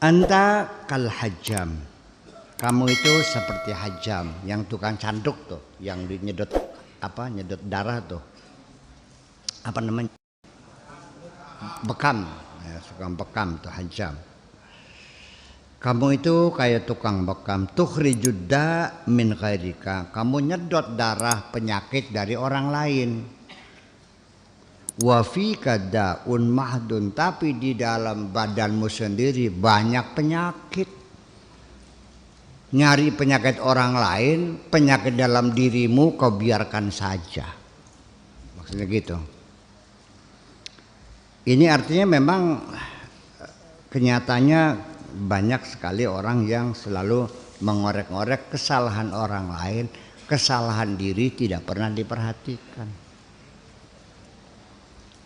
Anta kal hajam. Kamu itu seperti hajam, yang tukang canduk tuh, yang nyedot nyedot darah tuh. Apa namanya? Bekam. Ya, tukang bekam tuh hajam. Kamu itu kayak tukang bekam, tukhrijudda min ghairika. Kamu nyedot darah penyakit dari orang lain. Wa fika da'un mahdun, tapi di dalam badanmu sendiri banyak penyakit. Nyari penyakit orang lain, penyakit dalam dirimu kau biarkan saja. Maksudnya gitu. Ini artinya memang kenyataannya banyak sekali orang yang selalu mengorek-ngorek kesalahan orang lain, kesalahan diri tidak pernah diperhatikan.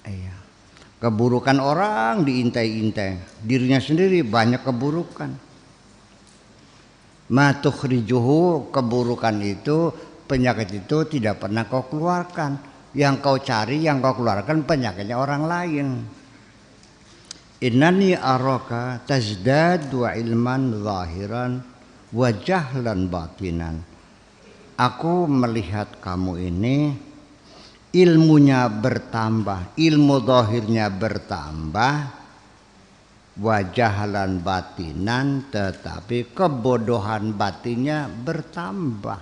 Iya. Keburukan orang diintai-intai, dirinya sendiri banyak keburukan. Ma tukhrijuhu, keburukan itu, penyakit itu tidak pernah kau keluarkan. Yang kau cari, yang kau keluarkan penyakitnya orang lain. Innani araka tazdad wa ilman zahiran wa jahlan batinan. Aku melihat kamu ini ilmunya bertambah, ilmu zahirnya bertambah, wa jahlan batinan, tetapi kebodohan batinnya bertambah.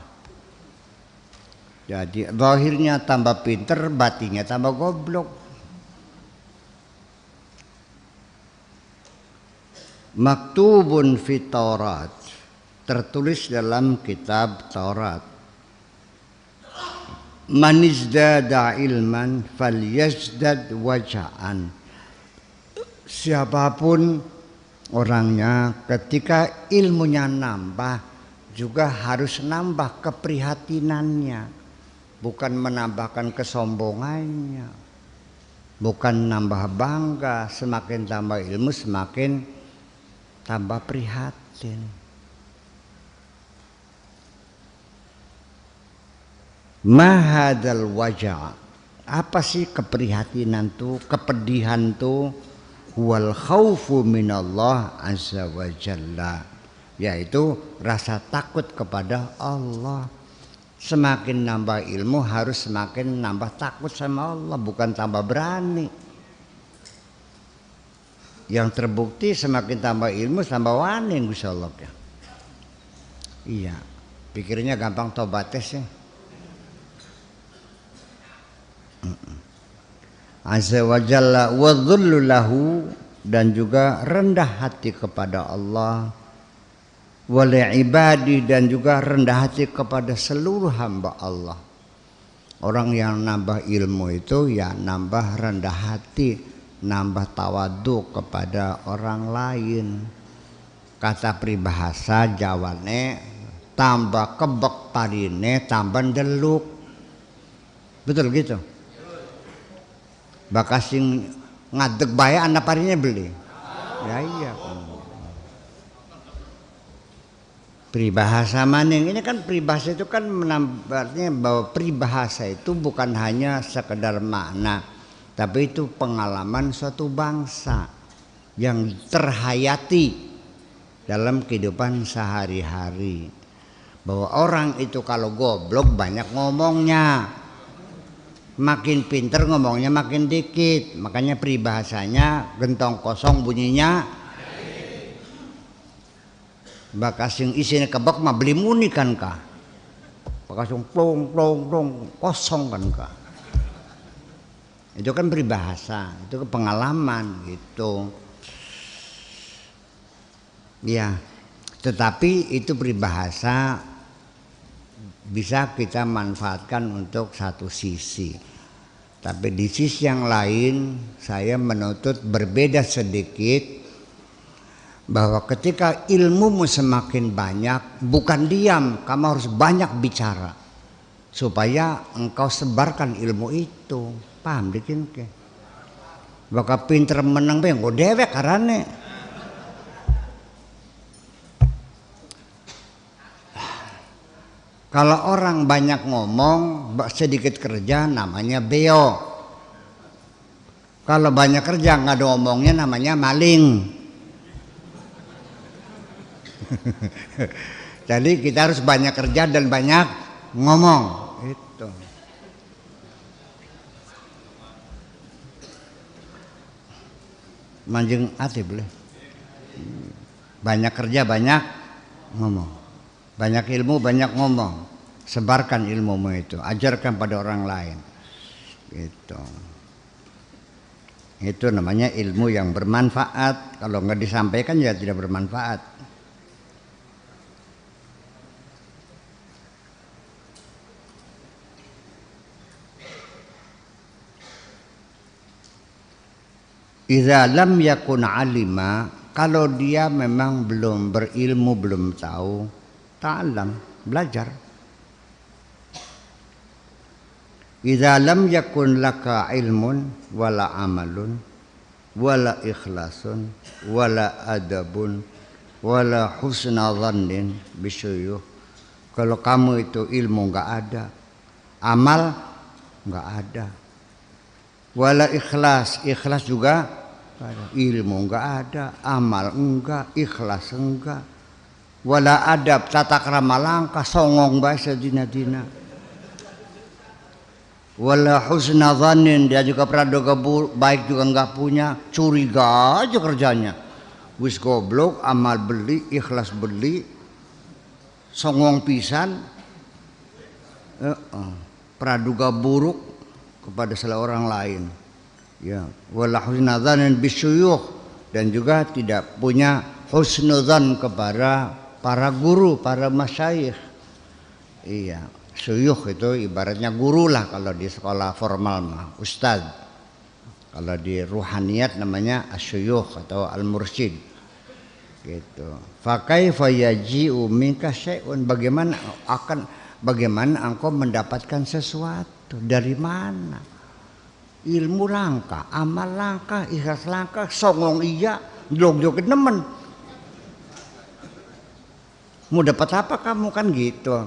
Jadi zahirnya tambah pinter, batinnya tambah goblok. Maktubun fi Taurat, tertulis dalam kitab Taurat. Man izdada ilman falyazdad waja'an. Siapapun orangnya ketika ilmunya nambah juga harus nambah keprihatinannya, bukan menambahkan kesombongannya, bukan nambah bangga. Semakin tambah ilmu semakin tambah prihatin. Mahadal wajah, apa sih keprihatinan tuh, kepedihan tuh? Wal khaufu minallah azza wa jalla, yaitu rasa takut kepada Allah. Semakin nambah ilmu harus semakin nambah takut sama Allah, bukan tambah berani. Yang terbukti semakin tambah ilmu tambah wani insyaallah ya. Iya, pikirnya gampang tobatnya sih. Azza wa jalla wa dhullu lahu, dan juga rendah hati kepada Allah, wal ibadi, dan juga rendah hati kepada seluruh hamba Allah. Orang yang nambah ilmu itu ya nambah rendah hati, nambah tawadhu kepada orang lain. Kata peribahasa Jawane, tambah kebek parine tambah deluk. Betul gitu? Bakas sing ngadeg bae anak parine beli. Ya iya. Peribahasa maning ini kan, peribahasa itu kan menambahnya bahwa peribahasa itu bukan hanya sekedar makna, tapi itu pengalaman suatu bangsa yang terhayati dalam kehidupan sehari-hari. Bahwa orang itu kalau goblok banyak ngomongnya, makin pinter ngomongnya makin dikit. Makanya peribahasanya gentong kosong bunyinya. Bakas yang isinya kebak mah beli muni kan kah? Bakas yang plong kosong kan kah? Itu kan peribahasa, itu pengalaman gitu. Ya, tetapi itu peribahasa bisa kita manfaatkan untuk satu sisi. Tapi di sisi yang lain saya menuntut berbeda sedikit, bahwa ketika ilmumu semakin banyak, bukan diam, kamu harus banyak bicara supaya engkau sebarkan ilmu itu. Paham dikin ke? Bakal pinter menang be nggo dewek karane. Kalau orang banyak ngomong, sedikit kerja, namanya beo. Kalau banyak kerja nggak ada ngomongnya, namanya maling. Jadi kita harus banyak kerja dan banyak ngomong. Itu. Manjing ati boleh. Banyak kerja banyak ngomong. Banyak ilmu banyak ngomong. Sebarkan ilmumu itu, ajarkan pada orang lain. Gitu. Itu namanya ilmu yang bermanfaat. Kalau nggak disampaikan ya tidak bermanfaat. Idza lam yakun alima, kalau dia memang belum berilmu, belum tahu, ta'allam, belajar. Idza lam yakun laka ilmun wala amalun wala ikhlasun wala adabun wala husna dhannin bisyuyuh. Kalau kamu itu ilmu enggak ada, amal enggak ada, wala ikhlas, ikhlas juga ada. Ilmu enggak ada, amal enggak, ikhlas enggak, wala adab, tata krama langkah, songong bae sadina-dina, wala husna dhannin, dia juga praduga baik juga enggak punya, curiga aja kerjanya, wis goblok, amal beli, ikhlas beli, songong pisan, praduga buruk kepada seorang lain, ya, wala husna dhannin bisyuyukh, dan juga tidak punya husnudzan kepada para guru, para masyayikh. Iya, syuyukh itu ibaratnya guru lah kalau di sekolah formal mah, ustaz. Kalau di ruhaniyat namanya asyuyukh atau al-mursyid. Gitu. Fa kaifa yaji'u minka syai'un, bagaimana engkau mendapatkan sesuatu, dari mana? Ilmu langka, amal langka, ikhlas langka, songong iya, jog-jog nemen. Mau dapat apa kamu, kan gitu.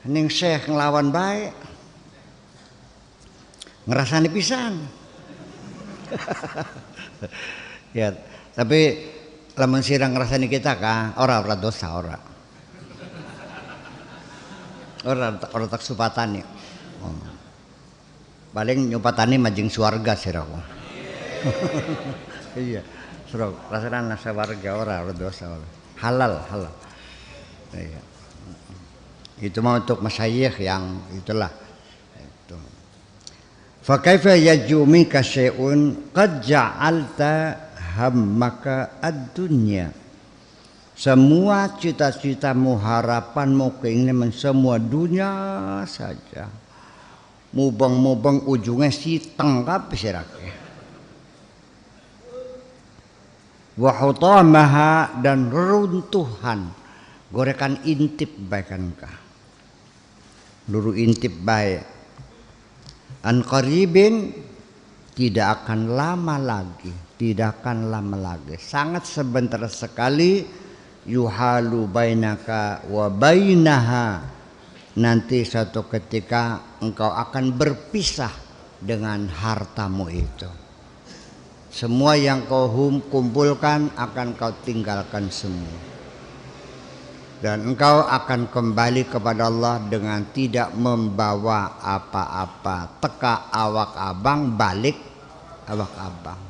Ning syekh ngelawan baik, ngerasani pisan. Ya, tapi lamun sirang ngerasani kita kan, ora dosa ora. Ora tak supatani. Paling nyupatani majing suarga siraku. Iya, surau rasana nasa warga ora dosa ora. Halal. Iya. Itu mah untuk masyayikh yang itulah. Itu. Fa kaifa yajumika syai'un qad ja'alta hammaka ad-dunya. Semua cita-citamu, harapanmu, keinginan semua dunia saja. Mubeng ujungnya siteng kabeh sirake. Wa hutamaha, dan reruntuhan, gorekan intip bae kan ka. Luru intip bae. An qaribin, tidak akan lama lagi, sangat sebentar sekali, yuhalu bainaka wa bainaha, nanti suatu ketika engkau akan berpisah dengan hartamu itu. Semua yang kau kumpulkan akan kau tinggalkan semua. Dan engkau akan kembali kepada Allah dengan tidak membawa apa-apa. Teka awak abang, balik awak abang.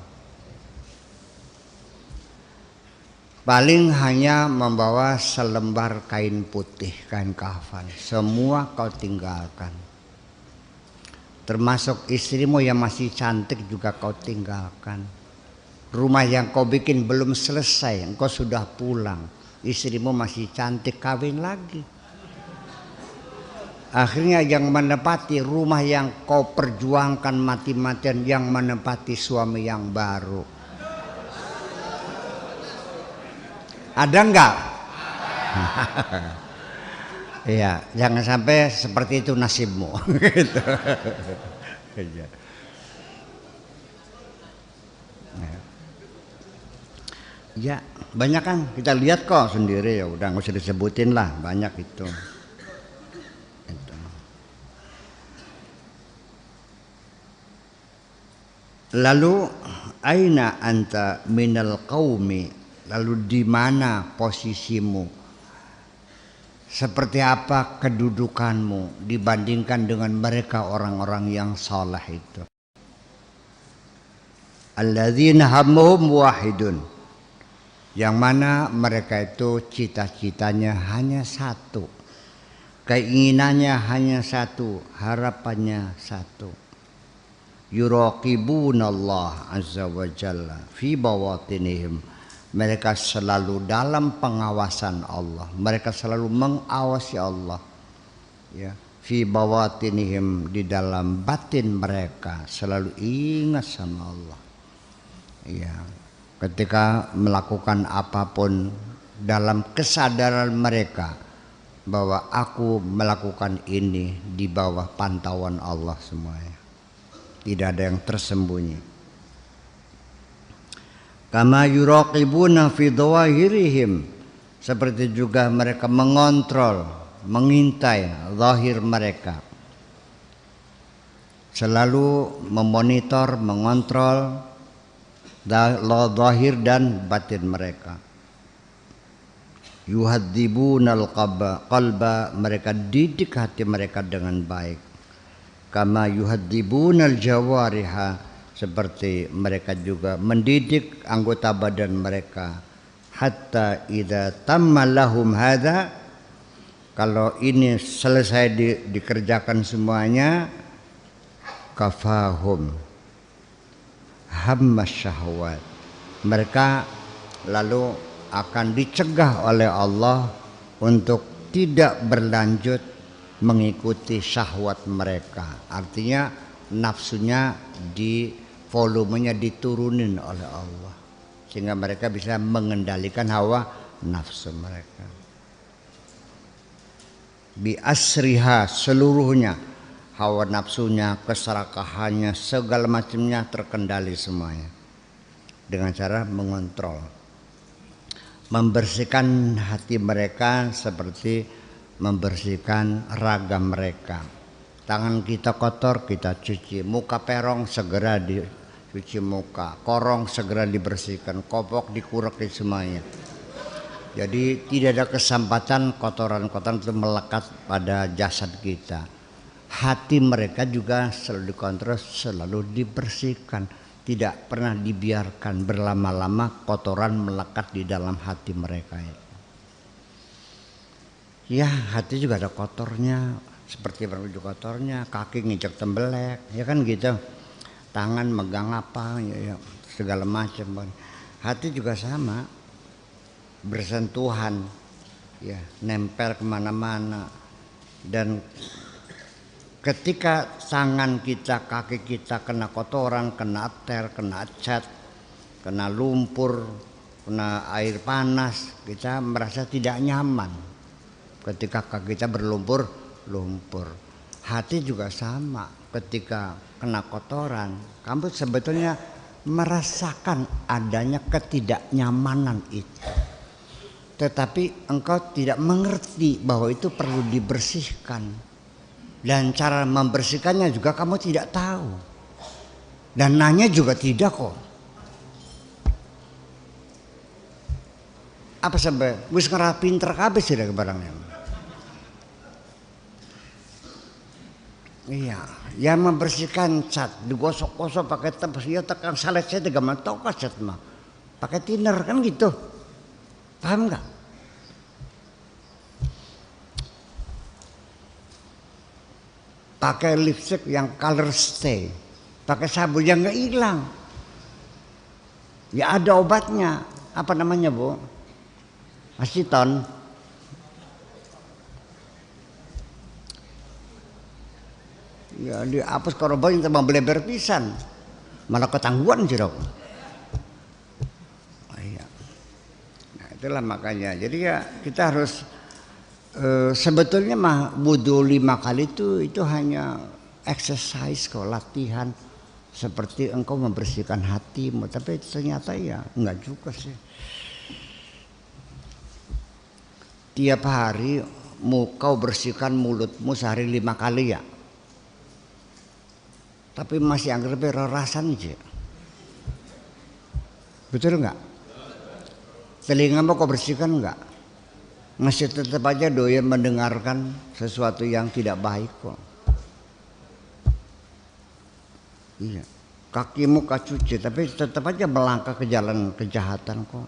Paling hanya membawa selembar kain putih, kain kafan. Semua kau tinggalkan. Termasuk istrimu yang masih cantik juga kau tinggalkan. Rumah yang kau bikin belum selesai, engkau sudah pulang. Istrimu masih cantik, kawin lagi. Akhirnya yang menepati rumah yang kau perjuangkan mati-matian, yang menepati suami yang baru. Ada enggak? Iya, jangan sampai seperti itu nasibmu. Gitu. Ya, banyak kan kita lihat kok sendiri, ya udah nggak usah disebutin lah, banyak itu. Lalu aina anta minal qaumi Lalu di mana posisimu? Seperti apa kedudukanmu dibandingkan dengan mereka orang-orang yang saleh itu? Alladzina hammuhum wahidun, yang mana mereka itu cita-citanya hanya satu, keinginannya hanya satu, harapannya satu. Yuraqibunallah azza wa jalla fi bawatinihim, mereka selalu dalam pengawasan Allah, mereka selalu mengawasi Allah, ya. Fi bawatinihim, di dalam batin mereka selalu ingat sama Allah, ya. Ketika melakukan apapun, dalam kesadaran mereka bahwa aku melakukan ini di bawah pantauan Allah semuanya, tidak ada yang tersembunyi. Kama yuraqibuna fi dhawahirihim, seperti juga mereka mengontrol, mengintai zahir mereka, selalu memonitor, mengontrol zahir dan batin mereka. Yuhadzibunal qalba, mereka didik hati mereka dengan baik. Kama yuhadzibunal jawariha, seperti mereka juga mendidik anggota badan mereka. Hatta idza tamma lahum hadza, kalau ini selesai dikerjakan semuanya, kafahum hammas syahwat, mereka lalu akan dicegah oleh Allah untuk tidak berlanjut mengikuti syahwat mereka. Artinya nafsunya volumenya diturunin oleh Allah, sehingga mereka bisa mengendalikan hawa nafsu mereka. Bi asriha, seluruhnya, hawa nafsunya, keserakahannya, segala macamnya terkendali semuanya, dengan cara mengontrol, membersihkan hati mereka seperti membersihkan raga mereka. Tangan kita kotor, kita cuci. Muka perong, segera dicuci muka. Korong segera dibersihkan. Kopok dikurek semuanya. Jadi tidak ada kesempatan kotoran-kotoran itu melekat pada jasad kita. Hati mereka juga selalu dikontrol, selalu dibersihkan. Tidak pernah dibiarkan berlama-lama kotoran melekat di dalam hati mereka itu. Ya, hati juga ada kotornya, seperti baju kotornya, kaki nginjek tembelek, ya kan gitu. Tangan megang apa, ya, segala macam. Hati juga sama, bersentuhan, ya, nempel kemana-mana. Dan ketika tangan kita, kaki kita kena kotoran, kena ter, kena cat, kena lumpur, kena air panas, kita merasa tidak nyaman. Ketika kaki kita berlumpur, hati juga sama. Ketika kena kotoran, kamu sebetulnya merasakan adanya ketidaknyamanan itu, tetapi engkau tidak mengerti bahwa itu perlu dibersihkan, dan cara membersihkannya juga kamu tidak tahu, dan nanya juga tidak kok. Apa sampai wis ngerah pinter kabeh sih barangnya. Iya, yang membersihkan cat digosok-gosok pakai tepes, ya tekan salet saya tiga mentok cat mah, pakai thinner kan gitu, paham nggak? Pakai lipstick yang color stay, pakai sabun yang nggak hilang, ya ada obatnya, apa namanya bu? Aseton. Ya dihapus korban yang terbang beleber pisan, malah ketangguhan jerok. Oh, iya. Nah itulah makanya. Jadi ya kita harus sebetulnya mah wudu 5 kali itu hanya exercise kok, latihan seperti engkau membersihkan hatimu. Tapi ternyata ya enggak juga sih. Tiap hari kau bersihkan mulutmu sehari 5 kali ya. Tapi masih anggap rerasan aja. Betul enggak? Telingamu kau bersihkan enggak? Masih tetap aja doyan mendengarkan sesuatu yang tidak baik kok. Iya. Kakimu kau cuci tapi tetap aja melangkah ke jalan kejahatan kok.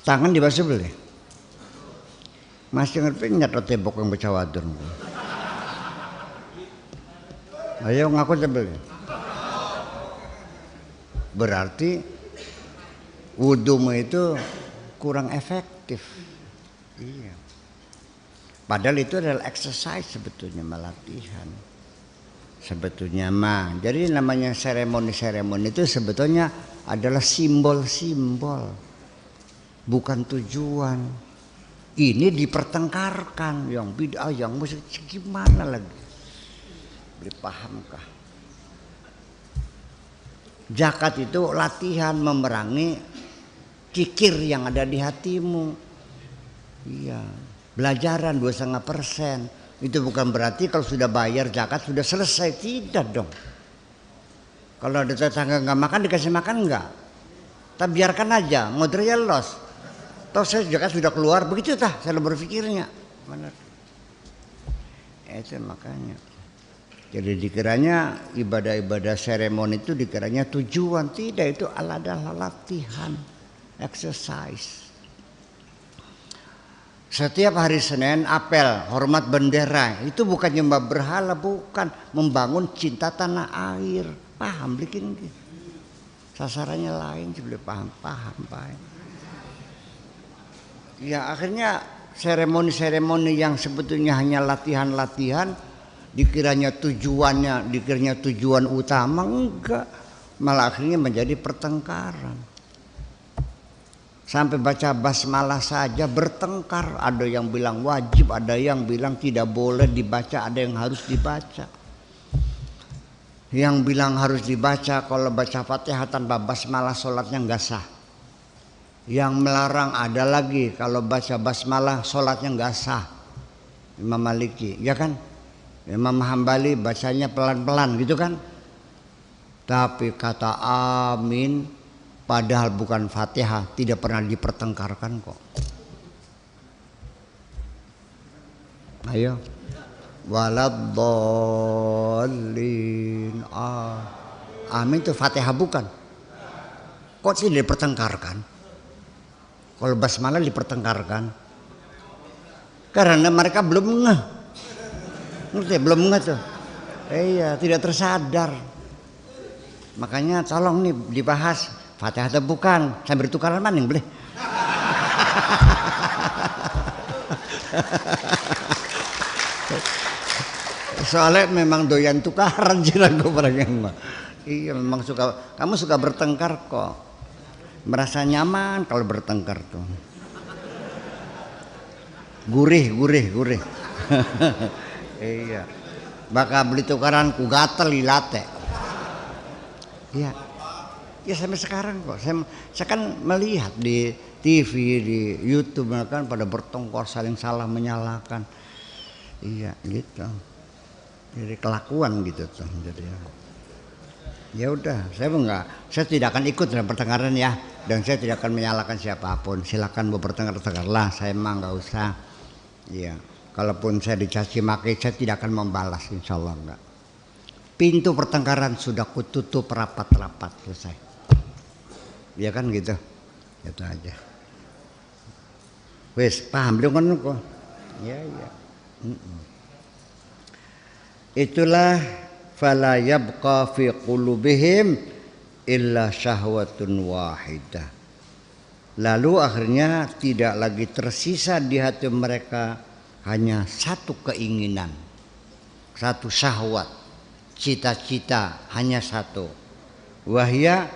Tangan dibasuh boleh? Masih ngerti nyatot tembok yang bercawadun. Ayo ngaku sebelum. Berarti wudumu itu kurang efektif. Iya. Padahal itu adalah exercise sebetulnya, latihan. Sebetulnya mah. Jadi namanya seremoni-seremoni itu sebetulnya adalah simbol-simbol. Bukan tujuan. Ini dipertengkarkan yang bid'ah, yang musik gimana lagi? Dipahamkah? Zakat itu latihan memerangi kikir yang ada di hatimu. Iya, belajaran 2,5%. Itu bukan berarti kalau sudah bayar zakat sudah selesai, tidak dong. Kalau ada tetangga nggak makan dikasih makan nggak? Tapi biarkan aja, modalnya los. Toh saya zakat sudah keluar, begitu tah saya berpikirnya. Benar. Itu makanya. Jadi dikiranya ibadah-ibadah seremoni itu dikiranya tujuan, tidak, itu adalah latihan, exercise. Setiap hari Senin apel hormat bendera, itu bukan nyembah berhala, bukan, membangun cinta tanah air. Paham bikin gitu. Sasarannya lain, boleh paham. Ya akhirnya seremoni-seremoni yang sebetulnya hanya latihan-latihan dikiranya tujuan utama, enggak, malah akhirnya menjadi pertengkaran. Sampai baca basmalah saja bertengkar, ada yang bilang wajib, ada yang bilang tidak boleh dibaca, ada yang harus dibaca. Yang bilang harus dibaca, kalau baca Fatihah tanpa basmalah sholatnya enggak sah. Yang melarang ada lagi, kalau baca basmalah sholatnya enggak sah. Imam Maliki, ya kan? Imam Hambali bacanya pelan-pelan gitu kan. Tapi kata amin padahal bukan Fatihah tidak pernah dipertengkarkan kok. Ayo. Waladdallin. Amin itu Fatihah bukan. Kok sih dipertengkarkan? Kalau basmalah dipertengkarkan. Karena mereka belum ngeh. Ngerti? Belum ngerti tuh. Iya, tidak tersadar. Makanya tolong nih dibahas Fatihah atau bukan, sambil tukaran maning boleh. Soalnya memang doyan tukaran jirago barangnya. Iya, memang suka, kamu suka bertengkar kok. Merasa nyaman kalau bertengkar tuh. Gurih. Iya, bakal beli tukaran ku gatel ilate. Iya, ya sampai sekarang kok. Saya kan melihat di TV, di YouTube kan pada bertengkar saling salah menyalahkan. Iya, gitu. Jadi kelakuan gitu tuh. Jadi ya udah, saya tidak akan ikut dalam pertengkaran ya, dan saya tidak akan menyalahkan siapapun. Silakan mau bertengkar-tengkarlah, saya emang nggak usah. Iya. Kalaupun saya dicaci maki, saya tidak akan membalas, insya Allah enggak. Pintu pertengkaran sudah kututup rapat-rapat, selesai. Ya kan gitu, itu aja. Wes paham dong kan kok? Ya. Itulah fala yabqa fi qulubihim illa syahwatun wahidah. Lalu akhirnya tidak lagi tersisa di hati mereka hanya satu keinginan, satu syahwat, cita-cita hanya satu. Wahya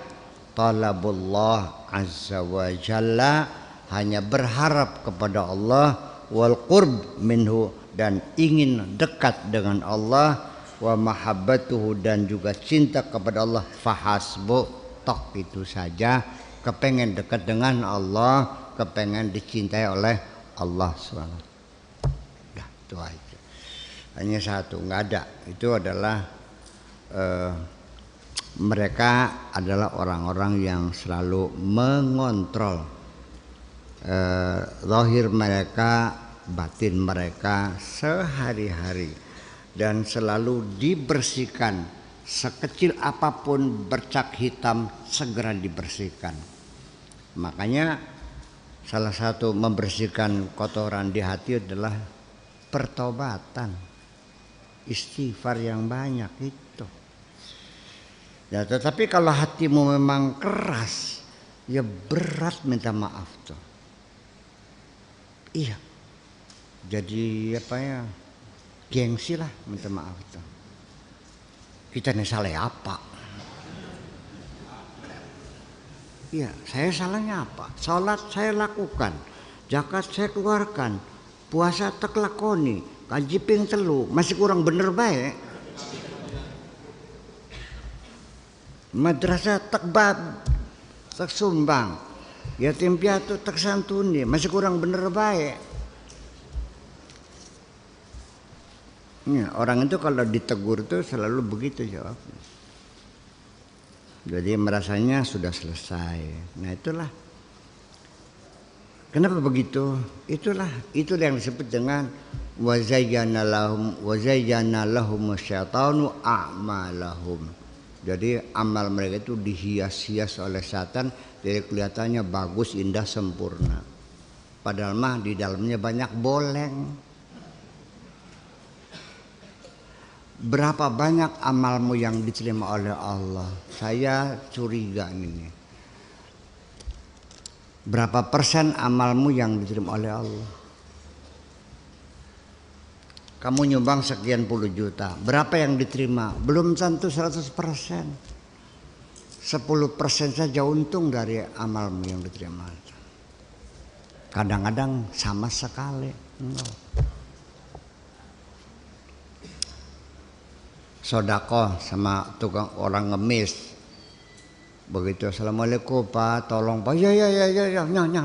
talabullah azza wa jalla, hanya berharap kepada Allah, wal qurb minhu, dan ingin dekat dengan Allah, wa mahabbatuhu, dan juga cinta kepada Allah, fahasbu, tok itu saja. Kepengen dekat dengan Allah, kepengen dicintai oleh Allah SWT. Itu aja, hanya satu, nggak ada. Itu adalah Mereka adalah orang-orang yang selalu mengontrol zahir mereka, batin mereka sehari-hari, dan selalu dibersihkan. Sekecil apapun bercak hitam segera dibersihkan. Makanya salah satu membersihkan kotoran di hati adalah pertobatan, istighfar yang banyak itu. Ya, tetapi kalau hatimu memang keras, ya berat minta maaf tuh. Iya, jadi apa ya, gengsi lah minta maaf tuh. Kita nih salah apa? Iya, saya salahnya apa? Salat saya lakukan, zakat saya keluarkan, puasa tak lakoni, kaji ping telu, masih kurang bener baik. Madrasah tak sumbang, yatim piatu tak santuni, masih kurang bener baik. Ya, orang itu kalau ditegur tuh selalu begitu jawabnya. Jadi merasanya sudah selesai. Nah itulah. Kenapa begitu? Itu yang disebut dengan wazayyana lahum syaitanu a'malahum. Jadi amal mereka itu dihias-hias oleh setan, jadi kelihatannya bagus, indah, sempurna. Padahal mah di dalamnya banyak boleng. Berapa banyak amalmu yang diterima oleh Allah? Saya curiga ini. Berapa persen amalmu yang diterima oleh Allah? Kamu nyumbang sekian puluh juta, berapa yang diterima? Belum tentu 100%. 10% saja untung dari amalmu yang diterima. Kadang-kadang sama sekali. Sodako sama tukang orang ngemis, begitu assalamualaikum pak, tolong pak, ya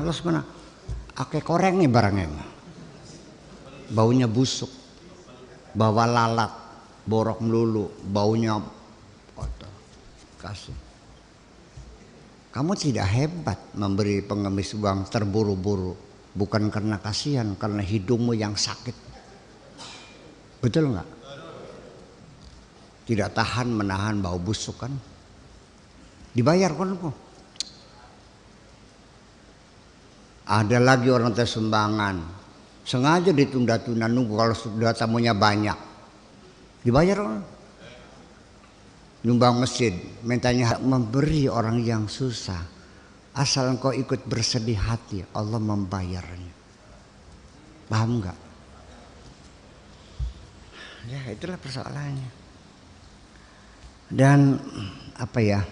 los mana, ake koreng nih barangnya, baunya busuk, bawa lalat, borok melulu, baunya kotor, kasih. Kamu tidak hebat memberi pengemis uang terburu-buru, bukan karena kasihan, karena hidungmu yang sakit, betul nggak? Tidak tahan menahan bau busuk kan, dibayar kan kok. Ada lagi orang tersumbangan, sengaja ditunda-tunda nunggu kalau sudah tamunya banyak, dibayar kan. Nyumbang masjid, mintanya memberi orang yang susah, asal engkau ikut bersedih hati, Allah membayarnya. Paham nggak? Ya itulah persoalannya. Dan apa ya,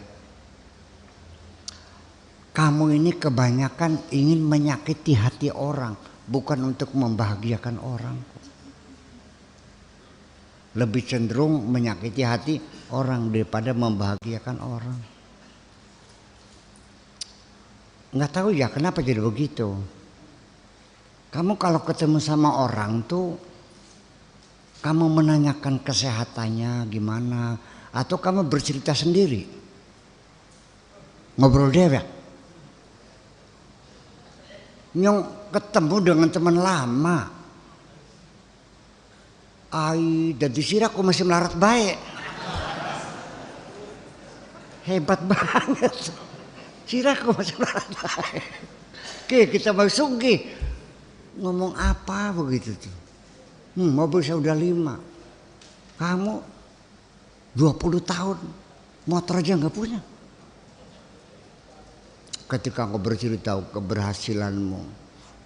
kamu ini kebanyakan ingin menyakiti hati orang, bukan untuk membahagiakan orang. Lebih cenderung menyakiti hati orang daripada membahagiakan orang. Nggak tahu ya kenapa jadi begitu. Kamu kalau ketemu sama orang tuh, kamu menanyakan kesehatannya gimana, atau kamu bercerita sendiri, ngobrol dewek. Nyong ketemu dengan teman lama, ai dan disira aku masih melarat baik, hebat banget. Sira aku masih melarat baik. Oke, kita mau sugih, ngomong apa begitu tuh? Mobil saya udah 5, kamu 20 tahun motor aja nggak punya. Ketika kau bercerita keberhasilanmu,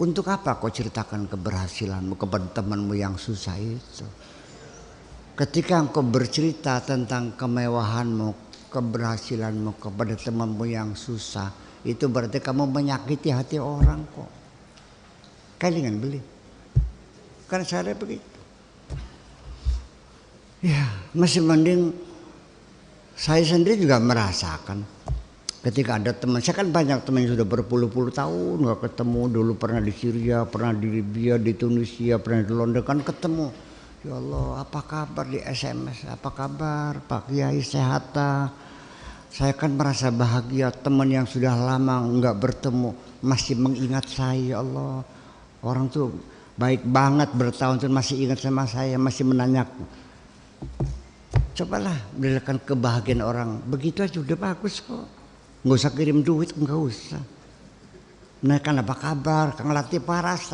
untuk apa kau ceritakan keberhasilanmu kepada temanmu yang susah itu? Ketika kau bercerita tentang kemewahanmu, keberhasilanmu kepada temanmu yang susah, itu berarti kamu menyakiti hati orang kok. Kalian beli, kan saya begitu. Ya, masih mending saya sendiri juga merasakan ketika ada teman, saya kan banyak teman yang sudah berpuluh-puluh tahun nggak ketemu, dulu pernah di Syria, pernah di Libya, di Tunisia, pernah di London, kan ketemu. Ya Allah, apa kabar di SMS, apa kabar Pak Kiai, sehat? Saya kan merasa bahagia, teman yang sudah lama nggak bertemu masih mengingat saya. Ya Allah, orang tuh baik banget, bertahun-tahun masih ingat sama saya, masih menanyakan. Cobalah berikan kebahagiaan orang, begitu aja udah bagus kok. Nggak usah kirim duit, nggak usah. Nah kan apa kabar, Kang Latif waras.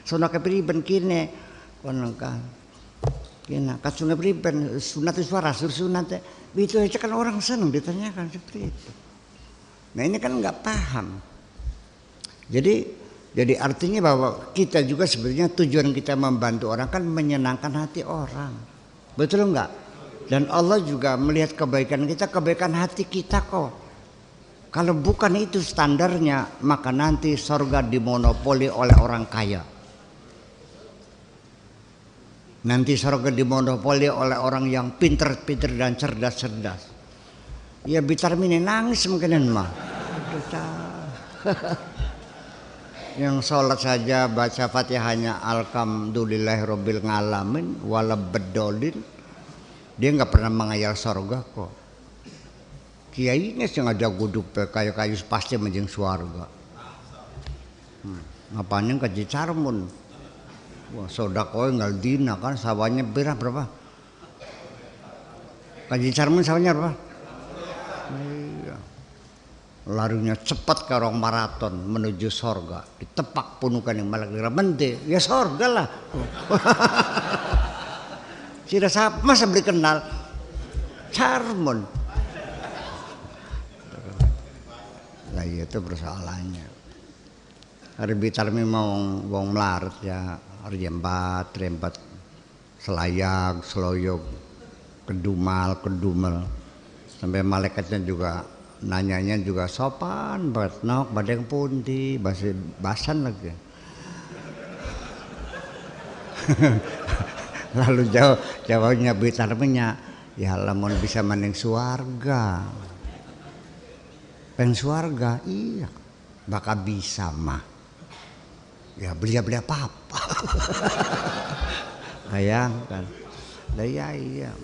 Sono kepriben kene, kono kan. Kena kasunge priben sunat waras sunat. Itu aja kan orang senang ditanyakan seperti itu. Nah ini kan nggak paham. Jadi artinya bahwa kita juga sebenarnya tujuan kita membantu orang kan menyenangkan hati orang. Betul enggak? Dan Allah juga melihat kebaikan kita, kebaikan hati kita kok. Kalau bukan itu standarnya, maka nanti sorga dimonopoli oleh orang kaya. Nanti sorga dimonopoli oleh orang yang pinter-pinter dan cerdas-cerdas. Ya bitar mini nangis mungkin mah. Yang sholat saja baca fatihahnya alhamdulillahirabbil alamin wala bedolin, dia nggak pernah mengayal sorga kok. Kiainya sih ngajak guduk kayu-kayu pasti menjeng suarga. Ngapain kaji carmun? Wah sodako nggak dina kan sawahnya berapa? Kaji carmun sawahnya berapa? Iya. Larinya cepat ke orang maraton menuju sorga, ditepak punukan yang malak mente, ya sorga lah. Tidak masa beli kenal carmun. Nah itu persoalannya. Hari bitar mau wong melarat ya, hari rembat, selayag, seloyog, kedumel, sampai malaikatnya juga nanyanya juga sopan banget, nok badeng pundi, basan lagi. Lalu jawabnya bitarnya, ya lamun bisa maning suarga. Pengen suarga, iya, bakal bisa mah. Ya beli apa-apa. Bayangkan, iya.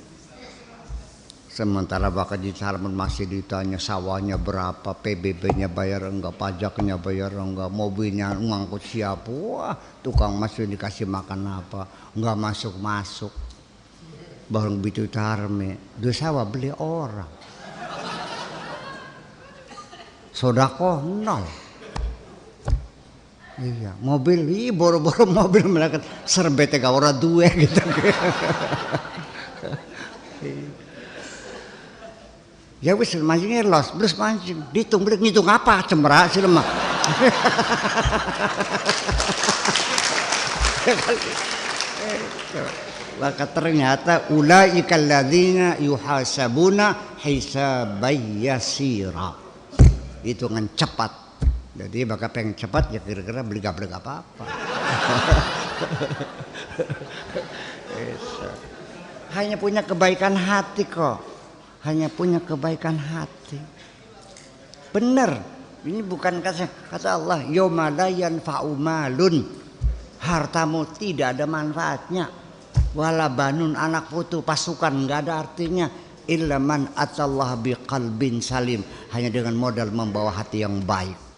Sementara bakal di Sarmen masih ditanya sawahnya berapa, PBB-nya bayar enggak, pajaknya bayar enggak, mobilnya ngangkut siapa, wah tukang masuk dikasih makan apa, enggak masuk. Bareng bitu tarme, dua sawah beli orang. Sodako nol. Iya, mobil, boro-boro mobil mereka serbete gak ora duwe gitu. Ya wis mancingnya los, terus mancing, ngitung apa cemberak sih lemah. Maka ternyata ulaikal ladzina yuhasabuna hisaban yasira. Hitungan cepat. Jadi bakal pengen cepat ya kira-kira beli apa-apa. Hanya punya kebaikan hati kok. Hanya punya kebaikan hati. Benar. Ini bukan kata Allah, yauma la yanfa'u malun. Hartamu tidak ada manfaatnya. Wala banun, anak putu, pasukan enggak ada artinya. Illa man atallah biqalbin salim, hanya dengan modal membawa hati yang baik.